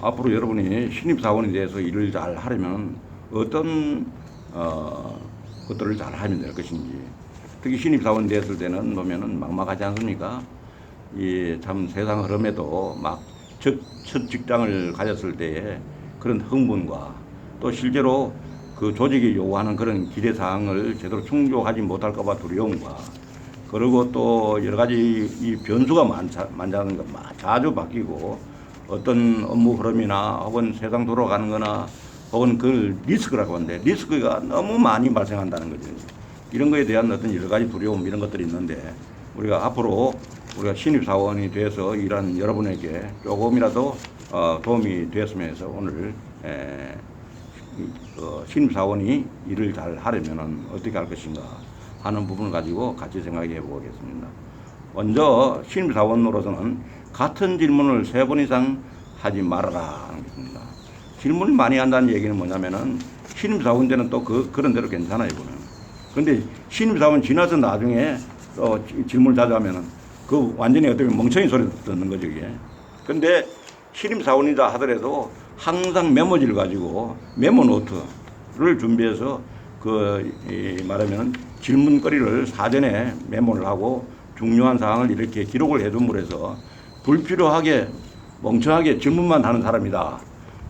앞으로 여러분이 신입사원에 대해서 일을 잘 하려면 어떤 것들을 잘 하면 될 것인지, 특히 신입사원 됐을 때는 보면은 막막하지 않습니까? 이 참 세상 흐름에도 막 첫 직장을 가졌을 때의 그런 흥분과 또 실제로 그 조직이 요구하는 그런 기대 사항을 제대로 충족하지 못할까봐 두려움과, 그리고 또 여러 가지 이 변수가 많다는 것, 자주 바뀌고 어떤 업무 흐름이나 혹은 세상 돌아가는 거나 혹은 그걸 리스크라고 하는데 리스크가 너무 많이 발생한다는 거죠. 이런 거에 대한 어떤 여러 가지 두려움 이런 것들이 있는데, 우리가 앞으로 우리가 신입사원이 돼서 일하는 여러분에게 조금이라도 도움이 되었으면 해서 오늘 신입사원이 일을 잘 하려면 어떻게 할 것인가 하는 부분을 가지고 같이 생각해 보겠습니다. 먼저 신입사원으로서는 같은 질문을 3번 이상 하지 말아라 하는 것입니다. 질문을 많이 한다는 얘기는 뭐냐면은 신입사원 때는 또 그런 대로 괜찮아요, 이거는. 근데 신입사원 지나서 나중에 또 질문을 자주 하면은 그 완전히 어떻게 멍청이 소리 듣는 거죠, 이게. 근데 신입사원이다 하더라도 항상 메모지를 가지고 메모 노트를 준비해서 말하면 질문거리를 사전에 메모를 하고 중요한 사항을 이렇게 기록을 해둠으로 해서 불필요하게 멍청하게 질문만 하는 사람이다.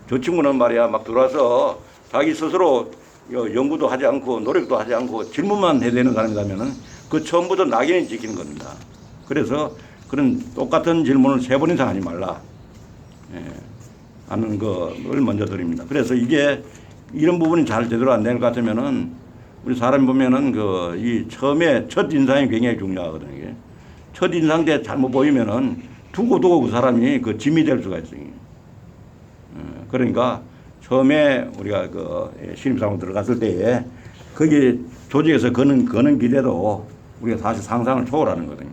저 친구는 말이야 막 들어와서 자기 스스로 연구도 하지 않고 노력도 하지 않고 질문만 해대는 사람이라면은 그 처음부터 낙인이 찍히는 겁니다. 그래서 그런 똑같은 질문을 3번 이상 하지 말라 하는 것을 먼저 드립니다. 그래서 이게 이런 부분이 잘 제대로 안 될 것 같으면은 우리 사람 보면은 이 처음에 첫 인상이 굉장히 중요하거든요. 이게. 첫 인상 때 잘못 보이면은 두고 그 사람이 짐이 될 수가 있어요. 그러니까 처음에 우리가 신입사원 들어갔을 때에 거기 조직에서 거는 기대도 우리가 사실 상상을 초월하는 거거든요.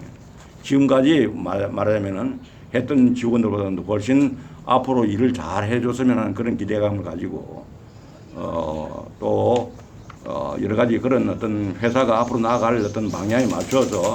지금까지 말하자면은 했던 직원들보다도 훨씬 앞으로 일을 잘 해줬으면 하는 그런 기대감을 가지고 또 여러 가지 그런 어떤 회사가 앞으로 나아갈 어떤 방향에 맞춰서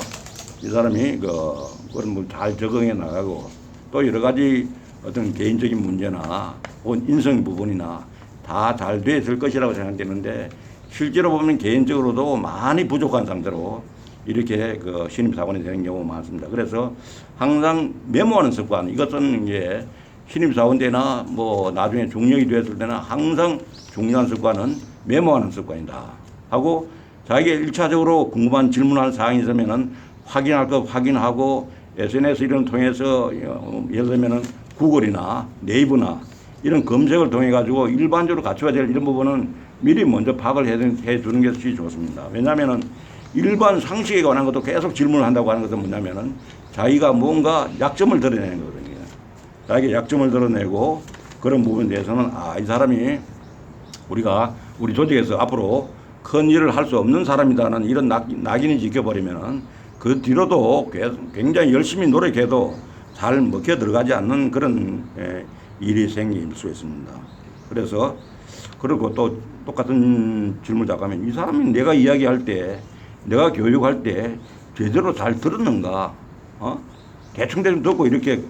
이 사람이 그런 걸 잘 적응해 나가고 또 여러 가지 어떤 개인적인 문제나 혹은 인성 부분이나 다 잘 됐을 것이라고 생각되는데 실제로 보면 개인적으로도 많이 부족한 상태로 이렇게 신입사원이 되는 경우가 많습니다. 그래서 항상 메모하는 습관, 이것은 이제 신입사원 때나 뭐 나중에 중령이 됐을 때나 항상 중요한 습관은 메모하는 습관이다 하고, 자기가 1차적으로 궁금한 질문할 사항이 있으면은 확인할 거 확인하고 SNS 이런 통해서 예를 들면은 구글이나 네이버나 이런 검색을 통해 가지고 일반적으로 갖춰야 될 이런 부분은 미리 먼저 파악을 해 주는 것이 좋습니다. 왜냐하면은 일반 상식에 관한 것도 계속 질문을 한다고 하는 것은 뭐냐면은 자기가 뭔가 약점을 드러내는 거거든요. 자기가 약점을 드러내고 그런 부분에 대해서는 이 사람이 우리 조직에서 앞으로 큰 일을 할 수 없는 사람이다는 이런 낙인이 찍혀버리면은 그 뒤로도 굉장히 열심히 노력해도 잘 먹혀 들어가지 않는 그런 일이 생길 수 있습니다. 그래서 그리고 또 똑같은 질문을 하면 이 사람이 내가 이야기할 때 내가 교육할 때 제대로 잘 들었는가? 대충 듣고 이렇게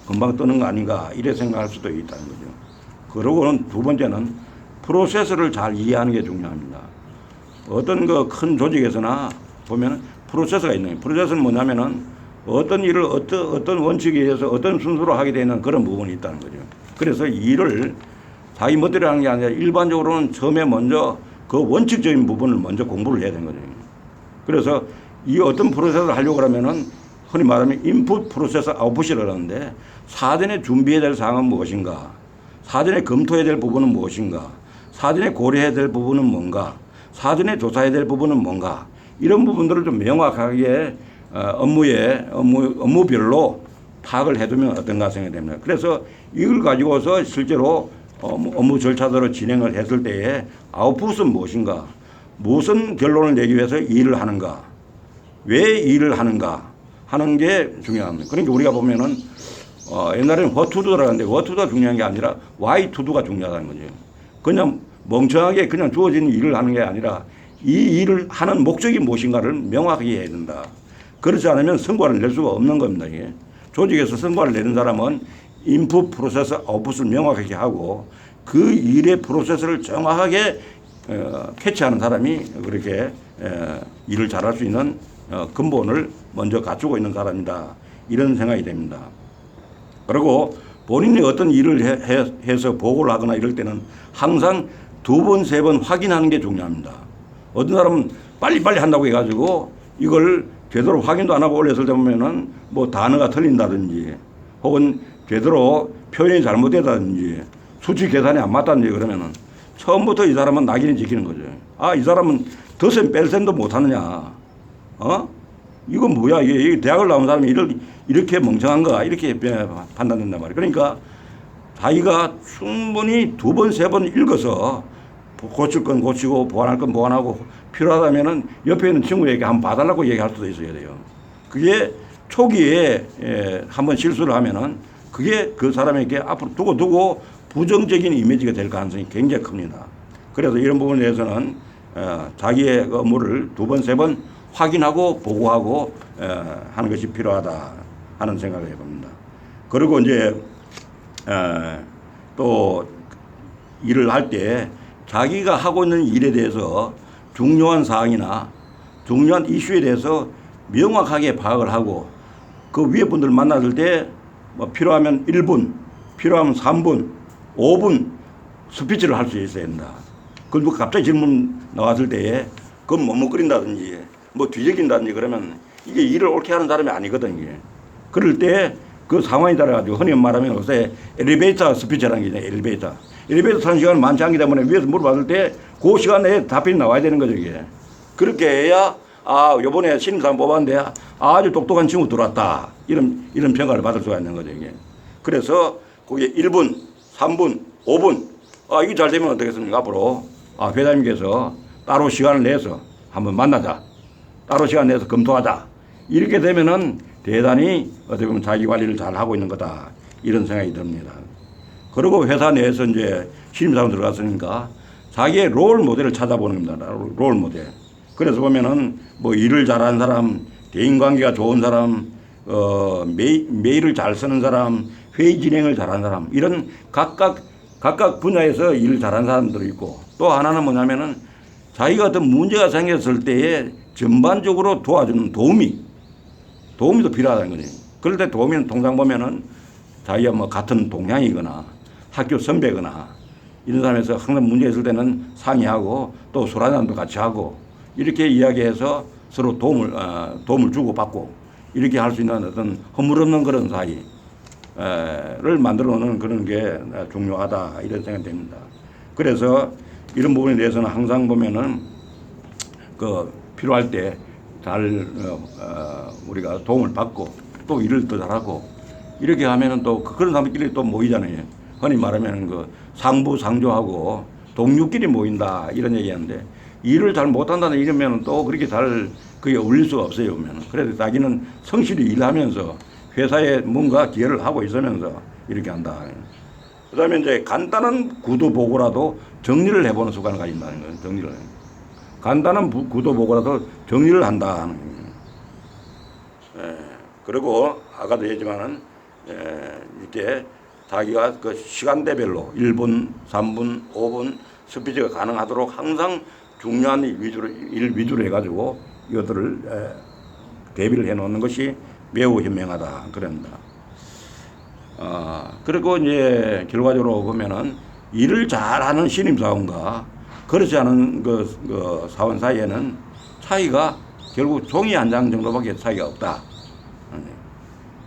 금방 뜨는 거 아닌가? 이래 생각할 수도 있다는 거죠. 그러고는 두 번째는 프로세스를 잘 이해하는 게 중요합니다. 어떤 큰 조직에서나 보면 프로세스가 있는 거예요. 프로세스는 뭐냐면은 어떤 일을 어떤 원칙에 의해서 어떤 순서로 하게 되는 그런 부분이 있다는 거죠. 그래서 일을 자기 멋대로 하는 게 아니라 일반적으로는 처음에 먼저 그 원칙적인 부분을 먼저 공부를 해야 되는 거죠. 그래서 이 어떤 프로세스를 하려고 하면은 흔히 말하면 인풋 프로세스 아웃풋이라고 하는데, 사전에 준비해야 될 사항은 무엇인가, 사전에 검토해야 될 부분은 무엇인가, 사전에 고려해야 될 부분은 뭔가, 사전에 조사해야 될 부분은 뭔가, 이런 부분들을 좀 명확하게 업무별로 파악을 해두면 어떤가 생각이 됩니다. 그래서 이걸 가지고서 실제로 업무 절차대로 진행을 했을 때에 아웃풋은 무엇인가, 무슨 결론을 내기 위해서 일을 하는가, 왜 일을 하는가 하는 게 중요합니다. 그러니까 우리가 보면은 옛날에는 what to do라고 하는데 what to do가 중요한 게 아니라 why to do가 중요하다는 거죠. 그냥 멍청하게 그냥 주어진 일을 하는 게 아니라 이 일을 하는 목적이 무엇인가를 명확하게 해야 된다. 그렇지 않으면 성과를 낼 수가 없는 겁니다. 이게. 조직에서 성과를 내는 사람은 인풋, 프로세스, 아웃풋을 명확하게 하고 그 일의 프로세스를 정확하게 캐치하는 사람이 그렇게 일을 잘할 수 있는 근본을 먼저 갖추고 있는 사람이다. 이런 생각이 됩니다. 그리고 본인이 어떤 일을 해서 보고를 하거나 이럴 때는 항상 2번, 3번 확인하는 게 중요합니다. 어떤 사람은 빨리빨리 한다고 해가지고 이걸 제대로 확인도 안 하고 올렸을 때 보면은 뭐 단어가 틀린다든지 혹은 제대로 표현이 잘못되다든지 수치 계산이 안 맞다든지 그러면은 처음부터 이 사람은 낙인이 찍히는 거죠. 아, 이 사람은 덧셈 뺄셈도 못하느냐. 이건 뭐야. 이게 대학을 나온 사람이 이렇게 멍청한가. 이렇게 판단된단 말이에요. 그러니까 자기가 충분히 2번, 3번 읽어서 고칠 건 고치고 보완할 건 보완하고 필요하다면은 옆에 있는 친구에게 한번 봐달라고 얘기할 수도 있어야 돼요. 그게 초기에 한번 실수를 하면은 그게 그 사람에게 앞으로 두고 부정적인 이미지가 될 가능성이 굉장히 큽니다. 그래서 이런 부분에 대해서는 자기의 업무를 2번, 3번 확인하고 보고하고 하는 것이 필요하다 하는 생각을 해봅니다. 그리고 이제 또 일을 할 때 자기가 하고 있는 일에 대해서 중요한 사항이나 중요한 이슈에 대해서 명확하게 파악을 하고 그 위에 분들 만났을 때 뭐 필요하면 1분, 필요하면 3분, 5분 스피치를 할 수 있어야 된다. 그리고 갑자기 질문 나왔을 때에 그건 머뭇거린다든지 뭐 뒤적인다든지 그러면 이게 일을 옳게 하는 사람이 아니거든요. 그럴 때 그 상황에 따라가지고 흔히 말하면 요새 엘리베이터 스피치라는 게 있잖아요. 엘리베이터 타는 시간은 많지 않기 때문에 위에서 물어봤을 때 그 시간에 답변이 나와야 되는 거죠. 이게. 그렇게 해야 요번에 신입사원 뽑았는데 아주 똑똑한 친구 들어왔다. 이런 평가를 받을 수가 있는 거죠. 이게. 그래서 그게 1분, 3분, 5분 이게 잘 되면 어떻겠습니까? 앞으로 회장님께서 따로 시간을 내서 한번 만나자. 따로 시간 내서 검토하자. 이렇게 되면은 대단히 어떻게 보면 자기 관리를 잘 하고 있는 거다. 이런 생각이 듭니다. 그리고 회사 내에서 이제 신입사원 들어갔으니까 자기의 롤 모델을 찾아보는 겁니다. 롤 모델. 그래서 보면은 뭐 일을 잘하는 사람, 대인관계가 좋은 사람, 메일을 잘 쓰는 사람, 회의 진행을 잘하는 사람, 이런 각각 분야에서 일을 잘하는 사람들이 있고 또 하나는 뭐냐면은 자기가 어떤 문제가 생겼을 때에 전반적으로 도와주는 도우미도 필요하다는 거죠. 그럴 때 도우미는 통상 보면은 자기가 뭐 같은 동향이거나 학교 선배거나 이런 사람에서 항상 문제 있을 때는 상의하고 또 술 한잔도 같이 하고 이렇게 이야기해서 서로 도움을 주고받고 이렇게 할 수 있는 어떤 허물없는 그런 사이를 만들어 놓는 그런 게 중요하다 이런 생각이 됩니다. 그래서 이런 부분에 대해서는 항상 보면은 필요할 때 잘 우리가 도움을 받고 또 일을 더 잘하고 이렇게 하면은 또 그런 사람끼리 또 모이잖아요. 흔히 말하면 상부상조하고 동료끼리 모인다 이런 얘기하는데 일을 잘 못한다는 이러면 또 그렇게 잘 그게 어울릴 수가 없어요. 보면 그래서 자기는 성실히 일하면서 회사에 뭔가 기여를 하고 있으면서 이렇게 한다. 그다음에 이제 간단한 구도 보고라도 정리를 해보는 습관을 가진다는 거예요. 정리를. 간단한 구도 보고라도 정리를 한다 하는 거예요. 그리고 아까도 얘기했지만은 이렇게 자기가 그 시간대별로 1분, 3분, 5분 스피치가 가능하도록 항상 중요한 일 위주로 해가지고 이것들을 대비를 해놓는 것이 매우 현명하다 그럽니다. 그리고 이제 결과적으로 보면은 일을 잘하는 신입사원과 그렇지 않은 그 사원 사이에는 차이가 결국 종이 한 장 정도밖에 차이가 없다.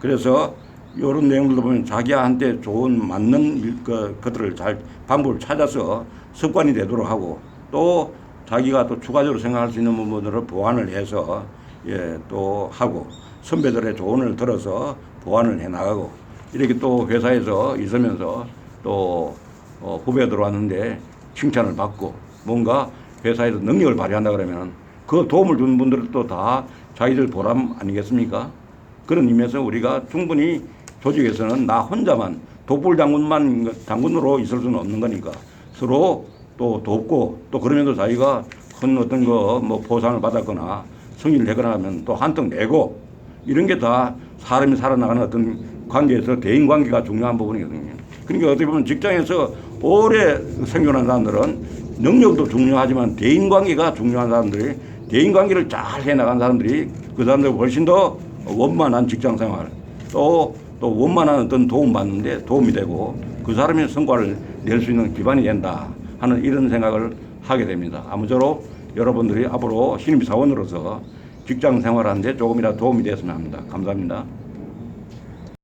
그래서 이런 내용들도 보면 자기한테 좋은 맞는 것들을 잘 방법을 찾아서 습관이 되도록 하고 또 자기가 또 추가적으로 생각할 수 있는 부분들을 보완을 해서 또 하고 선배들의 조언을 들어서 보완을 해 나가고 이렇게 또 회사에서 있으면서 또 후배 들어왔는데 칭찬을 받고 뭔가 회사에서 능력을 발휘한다 그러면 그 도움을 준 분들은 또 다 자기들 보람 아니겠습니까? 그런 의미에서 우리가 충분히 조직에서는 나 혼자만 독불 장군으로 있을 수는 없는 거니까 서로 또 돕고 또 그러면서 자기가 큰 어떤 뭐 보상을 받았거나 승인을 내거나 하면 또 한턱 내고 이런 게 다 사람이 살아나가는 어떤 관계에서 대인 관계가 중요한 부분이거든요. 그러니까 어떻게 보면 직장에서 오래 생존한 사람들은 능력도 중요하지만 대인 관계가 중요한 사람들이 대인 관계를 잘 해나간 사람들이 그 사람들 훨씬 더 원만한 직장 생활 또 원만한 어떤 도움받는데 도움이 되고 그 사람의 성과를 낼 수 있는 기반이 된다 하는 이런 생각을 하게 됩니다. 아무쪼록 여러분들이 앞으로 신입사원으로서 직장 생활하는데 조금이라도 도움이 되었으면 합니다. 감사합니다.